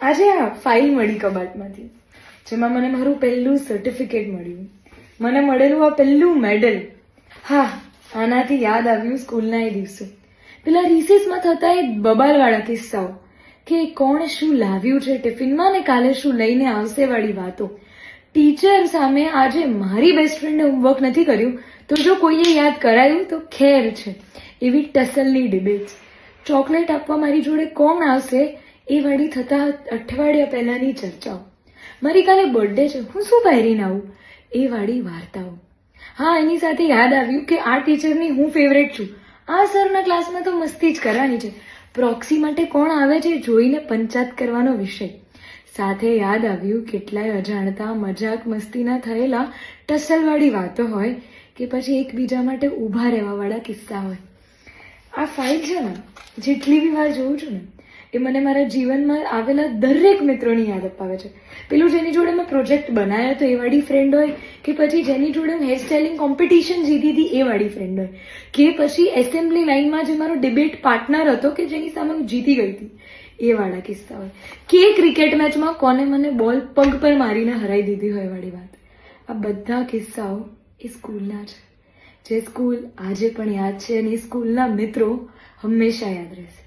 આજે આ ફાઇલ મળી કબાટમાંથી, જેમાં મને મારું પહેલું સર્ટિફિકેટ મળ્યું, મને મળેલું આ પહેલું મેડલ. હા, આનાથી યાદ આવ્યું સ્કૂલના એ દિવસો, પેલા રિસેસમાં થતા એ બબાલવાળા કિસ્સાઓ, કે કોણ શું લાવ્યું છે ટિફિનમાં ને કાલે શું લઈને આવશે વાળી વાતો. ટીચર સામે આજે મારી બેસ્ટ ફ્રેન્ડે હોમવર્ક નથી કર્યું તો જો કોઈએ યાદ કરાયું તો ખેર છે એવી ટસલની ડિબેટ્સ. ચોકલેટ આપવા મારી જોડે કોણ આવશે એ વાળી થતા અઠવાડિયા પહેલાની ચર્ચાઓ. મારી કાલે બર્થડે છે, હું શું પહેરીને આવું એ વાળી વાર્તાઓ. હા, એની સાથે યાદ આવ્યું કે આ ટીચરની હું ફેવરેટ છું, આ સરના ક્લાસમાં તો મસ્તી જ કરવાની છે, પ્રોક્સી માટે કોણ આવે છે જોઈને પંચાયત કરવાનો વિષય. સાથે યાદ આવ્યું કેટલાય અજાણતા મજાક મસ્તીના થયેલા ટસલવાળી વાતો હોય કે પછી એકબીજા માટે ઊભા રહેવાવાળા કિસ્સા હોય. આ ફાઇલ છે ને, જેટલી બી વાર જોઉં છું ને એ મને મારા જીવનમાં આવેલા દરેક મિત્રોની યાદ અપાવે છે. પેલું જેની જોડે મેં પ્રોજેક્ટ બનાવ્યો તો એ વાળી ફ્રેન્ડ હોય, કે પછી જેની જોડે હું હેરસ્ટાઇલિંગ કોમ્પિટિશન જીતી હતી એ વાળી ફ્રેન્ડ હોય, કે પછી એસેમ્બલી લાઇનમાં જે મારો ડિબેટ પાર્ટનર હતો કે જેની સામે હું જીતી ગઈ હતી એ વાળા કિસ્સા હોય, કે ક્રિકેટ મેચમાં કોને મને બોલ પગ પર મારીને હરાઈ દીધી હોય વાળી વાત. આ બધા કિસ્સાઓ એ સ્કૂલના છે, જે સ્કૂલ આજે પણ યાદ છે અને એ સ્કૂલના મિત્રો હંમેશા યાદ રહેશે.